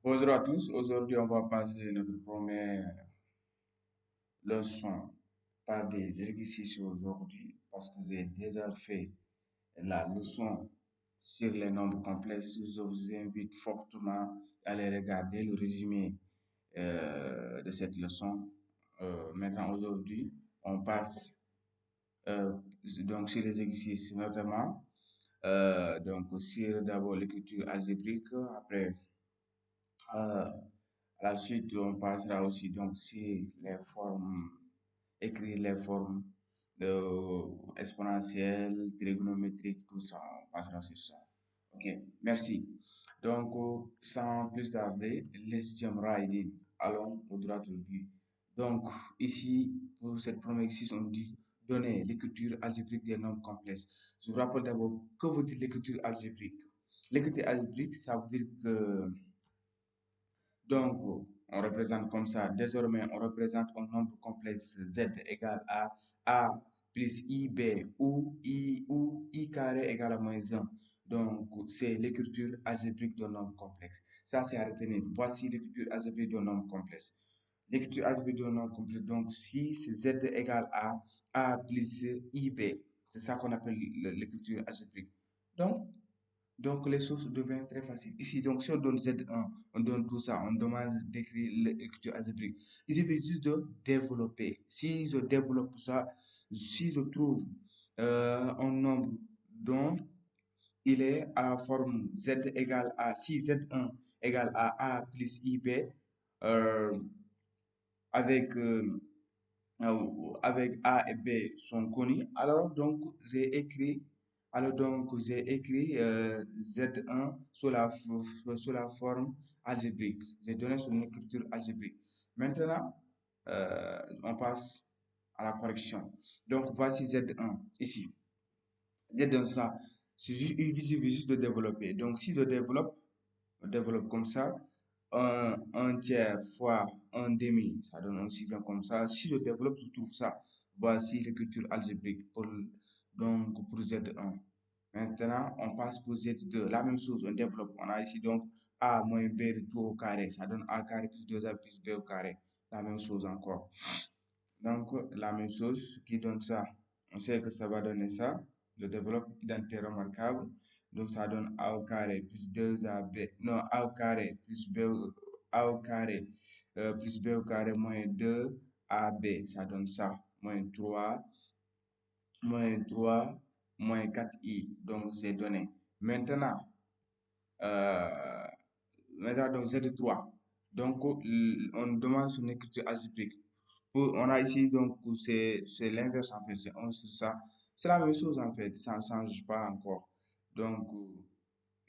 Bonjour à tous. Aujourd'hui, on va passer notre première leçon par des exercices aujourd'hui parce que j'ai déjà fait la leçon sur les nombres complexes. Je vous invite fortement à aller regarder le résumé de cette leçon. Maintenant, aujourd'hui, on passe euh, donc sur les exercices notamment donc sur d'abord l'écriture algébrique, après euh, à la suite, on passera aussi donc sur les formes, écrire les formes exponentielles, trigonométriques, tout ça. On passera sur ça. Ok, merci. Donc, sans plus tarder, let's jump right in. Allons au droit au but. Donc, ici, pour cette première exercice, on dit donner l'écriture algébrique des nombres complexes. Je vous rappelle d'abord, que veut dire l'écriture algébrique? L'écriture algébrique, ça veut dire que donc, on représente comme ça. Désormais, on représente un nombre complexe z égale à a plus ib ou I carré égale à moins un. Donc, c'est l'écriture algébrique d'un nombre complexe. Ça, c'est à retenir. Voici l'écriture algébrique d'un nombre complexe. L'écriture algébrique d'un nombre complexe. Donc, si c'est z égale à a plus ib, c'est ça qu'on appelle l'écriture algébrique. Donc, les sources deviennent très faciles. Ici, donc, si on donne Z1, on donne tout ça, on demande d'écrire l'écriture algébrique. Il suffit juste de développer. Si je développe ça, si je trouve un nombre dont il est à la forme Z égale à, si Z1 égale à A plus IB, euh, avec avec A et B sont connus, alors donc j'ai écrit Z1 sous la forme algébrique. J'ai donné son écriture algébrique. Maintenant, on passe à la correction. Donc voici Z1 ici. Z1 ça, il suffit juste de développer. Donc si je développe comme ça, un tiers fois un demi, ça donne un sixième comme ça. Si je développe, je trouve ça. Voici l'écriture algébrique donc pour Z1. Maintenant, on passe pour Z2. La même chose, on développe. On a ici donc A moins B de tout au carré. Ça donne A carré plus 2A plus B au carré. La même chose encore. Donc, la même chose, ce qui donne ça. On sait que ça va donner ça. Je développe identité remarquable. Donc, ça donne A au carré plus 2AB. Non, A au carré plus A au carré plus B au carré moins 2AB. Ça donne ça. Moins 3 moins 4i. Donc, c'est donné. Maintenant, euh, maintenant donc Z3. Donc, on demande son écriture algébrique. On a ici, donc, c'est l'inverse en fait, c'est 1 sur ça. C'est la même chose en fait, ça ne change pas encore. Donc,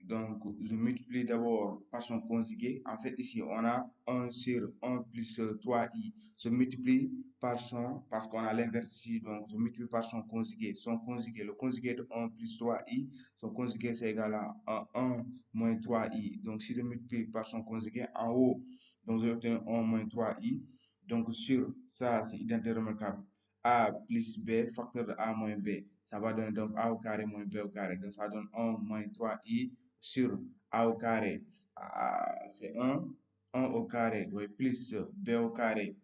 donc, je multiplie d'abord par son conjugué. En fait, ici, on a 1 sur 1 plus 3i. Je multiplie par son, parce qu'on a l'inverse ici, donc je multiplie par son conjugué. Son conjugué, le conjugué de 1 plus 3i, son conjugué c'est égal à 1 moins 3i. Donc, si je multiplie par son conjugué en haut, donc je vais obtenir 1 moins 3i. Donc, sur ça, c'est identité remarquable. A plus B, facteur de A moins B. Ça va donner donc A au carré moins B au carré. Donc, ça donne 1 moins 3i sur A au carré, c'est 1 au carré, oui, plus B au carré.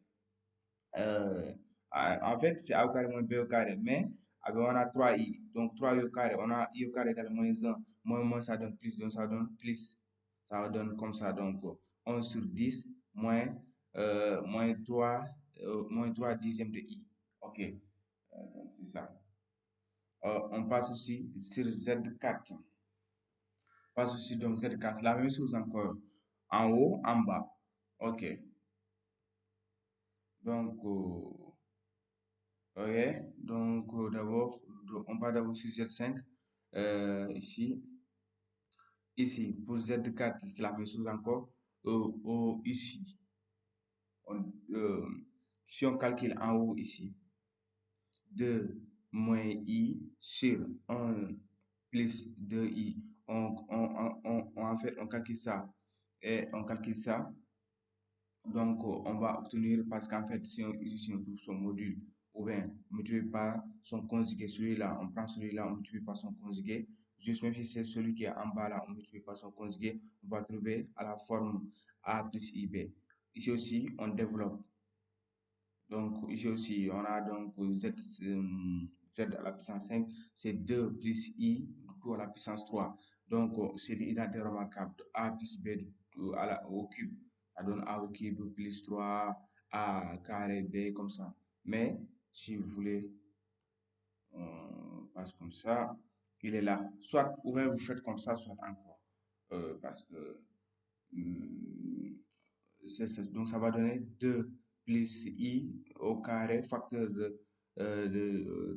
Euh, En fait, c'est A au carré moins B au carré, mais on a 3i, donc 3i au carré, on a i au carré égale moins 1, moins ça donne plus, donc ça donne plus, ça donne comme ça, donc 1 sur 10 moins 3 dixièmes de i. Ok, donc c'est ça. On passe aussi sur Z4. Pas souci, donc cette case, la même chose encore. En haut, en bas. Ok. Donc, d'abord, on va d'abord sur Z5. Ici. Ici, pour Z4, c'est la même chose encore. Ici, on, euh, si on calcule en haut ici, 2 moins i sur 1 plus 2i, en fait, on calcule ça. Et on calcule ça. Donc, on va obtenir, parce qu'en fait, si on trouve son module, ou bien on multiplie par son conjugué, celui-là, on prend celui-là, on multiplie par son conjugué, juste même si c'est celui qui est en bas là, on multiplie par son conjugué, on va trouver à la forme A plus IB. Ici aussi, on développe. Donc, ici aussi, on a donc Z à la puissance 5, c'est 2 plus I, tout à la puissance 3. Donc, c'est une identité remarquable. A plus B au cube, ça donne A au cube plus 3, A carré B, comme ça. Mais, si vous voulez, on passe comme ça, il est là. Soit, ou bien vous faites comme ça, soit encore. Parce que donc ça va donner 2 plus i au carré, facteur de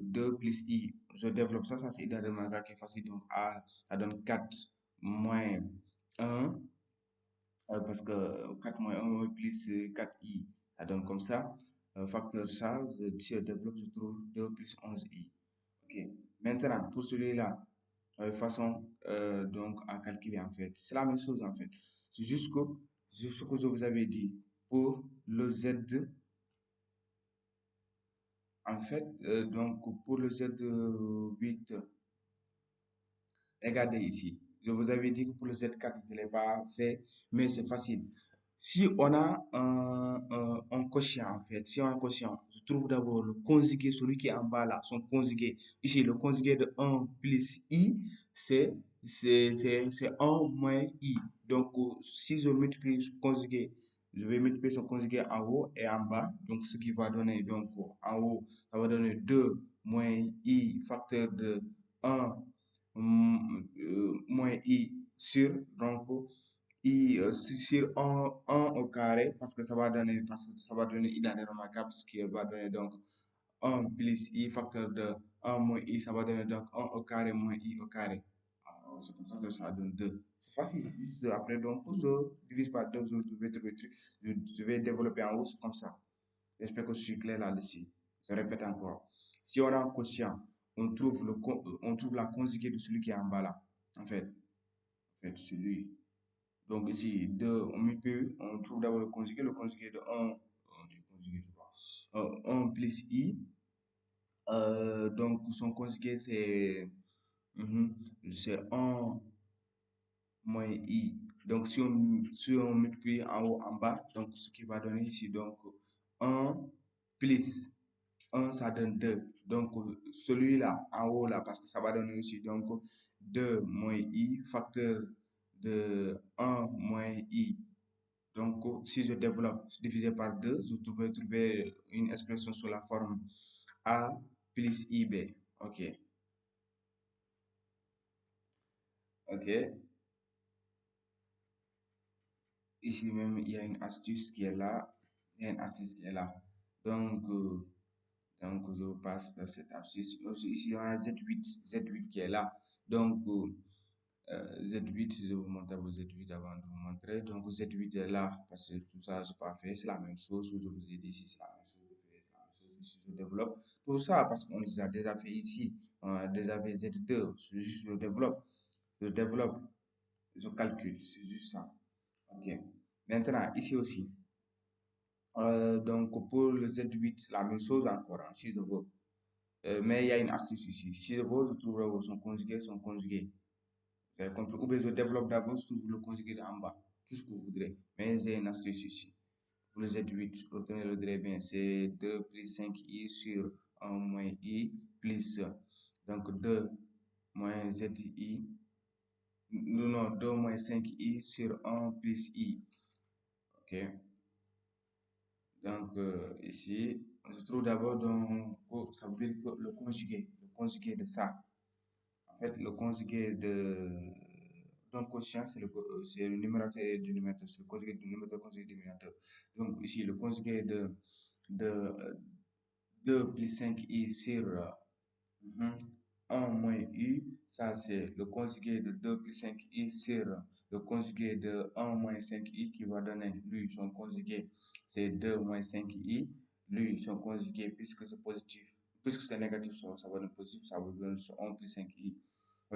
2 plus i. Je développe ça, c'est idéalement qui est facile. Donc A, ça donne 4 moins 1, parce que 4 moins 1 plus 4i, ça donne comme ça. Facteur ça, si je développe, je trouve 2 plus 11i. Ok. Maintenant, pour celui-là, façon donc à calculer en fait. C'est la même chose en fait. C'est juste que ce que je vous avais dit pour le Z, en fait, donc pour le Z8, regardez ici. Je vous avais dit que pour le Z4, je ne l'ai pas fait, mais c'est facile. Si on a un quotient, en fait, si on a un quotient, je trouve d'abord le conjugué, celui qui est en bas là, son conjugué. Ici, le conjugué de 1 plus i, c'est c'est 1 moins i. Donc, si je multiplie ce conjugué, je vais multiplier son conjugué en haut et en bas. Donc, ce qui va donner, donc, en haut, ça va donner 2 moins i facteur de 1 moins i sur, donc, i sur 1 au carré, parce que ça va donner i dans les remarquables, ce qui va donner donc 1 plus i facteur de 1 moins i, ça va donner donc 1 au carré moins i au carré. C'est comme ça que ça donne 2. C'est facile. Après, donc, je divise par 2, je vais trouver le truc. Je vais développer en haut, c'est comme ça. J'espère que je suis clair là-dessus. Je répète encore. Si on a un quotient, on trouve la conjuguée de celui qui est en bas là. En fait, celui. Donc ici, 2, on trouve d'abord le conjugué de 1, du conjugué, je crois. 1 plus i. Donc son conjugué, mhm, c'est 1 moins i. Donc si on multiplie en haut, en bas, donc ce qui va donner ici, donc 1 plus 1, ça donne 2. Donc, celui-là, en haut, là, parce que ça va donner aussi, donc, 2 moins i, facteur de 1 moins i. Donc, si je développe divisé par 2, je vais trouver une expression sous la forme a plus ib. OK. OK. Ici même, il y a une astuce qui est là. Il y a une astuce qui est là. Donc, je passe par cette astuce. Ici, on a Z8. Z8 qui est là. Donc, Z8, je vais vous montrer vos Z8 avant de vous montrer. Donc, Z8 est là parce que tout ça, je n'ai pas fait. C'est la même chose. Je vous ai dit ici, c'est la même chose. C'est la même chose. Ici, je développe. Tout ça parce qu'on les a déjà fait ici. On a déjà fait Z2. Je développe. Je développe. Je calcule. C'est juste ça. OK. Maintenant, ici aussi. Donc, pour le Z8, la même chose encore, hein, si je veux. Mais il y a une astuce ici. Si je veux, je trouve son conjugué. Vous avez compris? Ou bien je développe d'abord, je trouve le conjugué en bas. Tout ce que vous voudrez. Mais j'ai une astuce ici. Pour le Z8, retenez-le très bien. C'est 2 plus 5i sur 1 moins i plus, donc 2 moins zi. Non, 2 moins 5i sur 1 plus i. OK? Donc, ici, je trouve d'abord, donc, ça veut dire que le conjugué de ça, en fait, le conjugué d'un quotient, c'est le numérateur et le dénominateur, c'est le conjugué du numérateur, conjugué du dénominateur. Donc, ici, le conjugué de 2 plus 5i sur 1 moins i, ça c'est le conjugué de 2 plus 5i sur le conjugué de 1 moins 5i qui va donner, lui, son conjugué, c'est 2 moins 5i, lui, son conjugué, puisque c'est positif, puisque c'est négatif, ça va donner positif, ça va donner 1 plus 5i.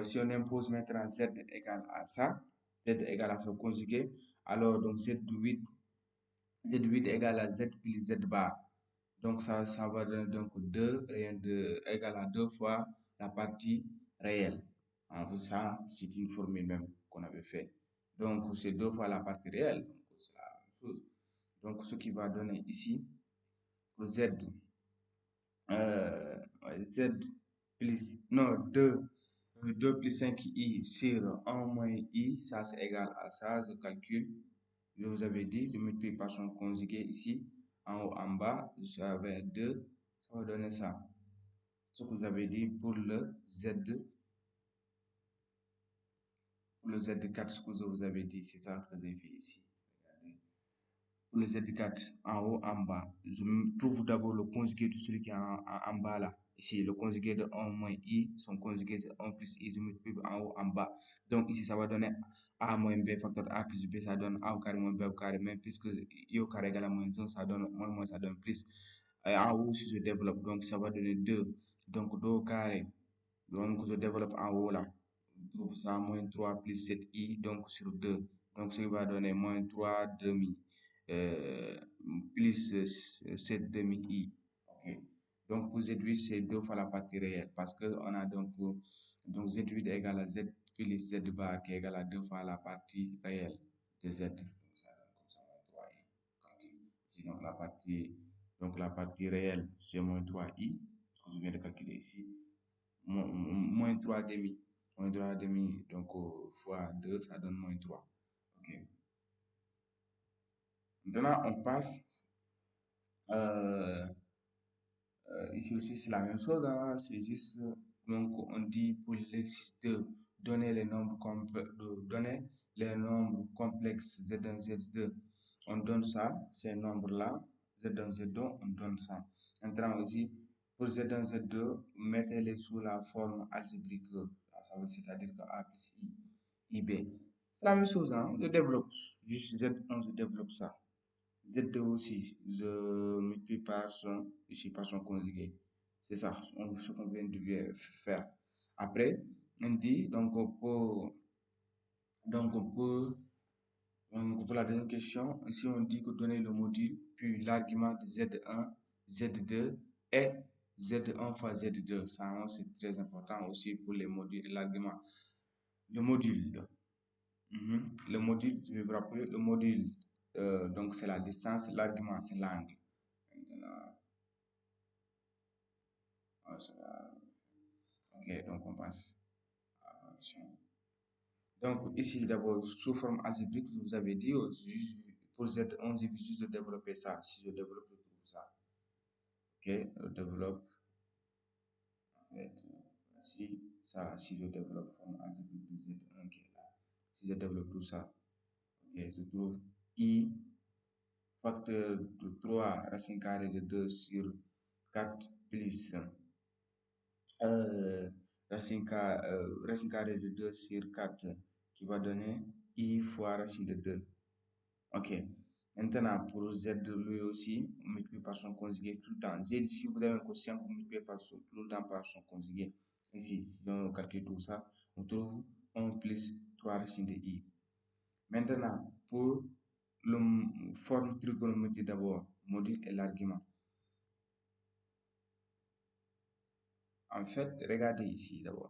Si on impose maintenant z égale à ça, z égale à son conjugué, alors donc z8 égale à z plus z bar. Donc, ça va donner donc 2 égale à 2 fois la partie réelle. Ça, c'est une formule même qu'on avait fait. Donc, c'est 2 fois la partie réelle. Donc, c'est la même chose. Donc, ce qui va donner ici, Z, Z plus, non, 2 plus 5i sur 1 moins i, ça c'est égal à ça, je calcule. Je vous avais dit de multiplier par son conjugué ici, en haut, en bas, j'avais 2, ça va donner ça. Ce que vous avez dit pour le Z4, ce que vous avez dit, c'est ça que j'ai fait ici. Regardez. Pour le Z4, en haut, en bas, je trouve d'abord le conjugué de celui qui est en bas là. Ici, le conjugué de 1 moins i, son conjugué c'est 1 plus i, je multiplie en haut, en bas. Donc ici, ça va donner a moins b facteur a plus b, ça donne a au carré moins b au carré, même puisque i au carré égale à moins 1, ça donne moins, ça donne plus. En haut, si je développe, donc ça va donner 2. Donc 2 au carré, donc je développe en haut là. Je trouve ça moins 3 plus 7i, donc sur 2. Donc ce qui va donner moins 3 demi plus 7 demi i. Ok. Donc pour Z8, c'est 2 fois la partie réelle parce que on a donc Z8 égale à Z plus Z bar qui est égal à 2 fois la partie réelle de Z. Donc ça donne comme ça moins 3i. Ici, donc la partie réelle, c'est moins 3i, ce que je viens de calculer ici, moins 3 demi. Moins 3 demi, donc fois 2, ça donne moins 3. Ok. Maintenant, on passe euh, ici aussi, c'est la même chose, hein. C'est juste, donc, on dit pour l'exercice de donner les nombres complexes Z1, Z2, on donne ça, ces nombres-là, Z1, Z2, on donne ça. Maintenant aussi, pour Z1, Z2, mettez-les sous la forme algébrique, c'est-à-dire que A plus I, IB. C'est la même chose, hein. Je développe, juste Z1, je développe ça. Z2 aussi, je multiplie ici par son conjugué. C'est ça, ce qu'on vient de faire. Après, on dit, pour la deuxième question, ici on dit que donner le module, puis l'argument de Z1, Z2 et Z1 fois Z2. Ça, c'est très important aussi pour les modules, l'argument. Le module. Le module, je vais vous rappeler, le module, donc c'est la distance, l'argument, c'est l'angle. Maintenant, ok, donc on passe à la fonction. Donc ici, d'abord, sous forme algébrique, je vous avais dit, pour Z11, il suffit juste de développer ça. Si je développe, je trouve ça. Ok, je développe, en fait, si je développe forme algébrique de Z1 qui est là, si je développe tout ça, ok, je trouve I facteur de 3 racine carrée de 2 sur 4 plus racine carrée de 2 sur 4 qui va donner I fois racine de 2. Ok. Maintenant, pour Z, lui aussi, on multiplie par son conjugué tout le temps. Z, si vous avez un quotient, vous multipliez tout le temps par son conjugué. Ici, si on calcule tout ça, on trouve 1 plus 3 racine de I. Maintenant, pour la forme trigonométrique d'abord, module et l'argument. En fait, regardez ici d'abord.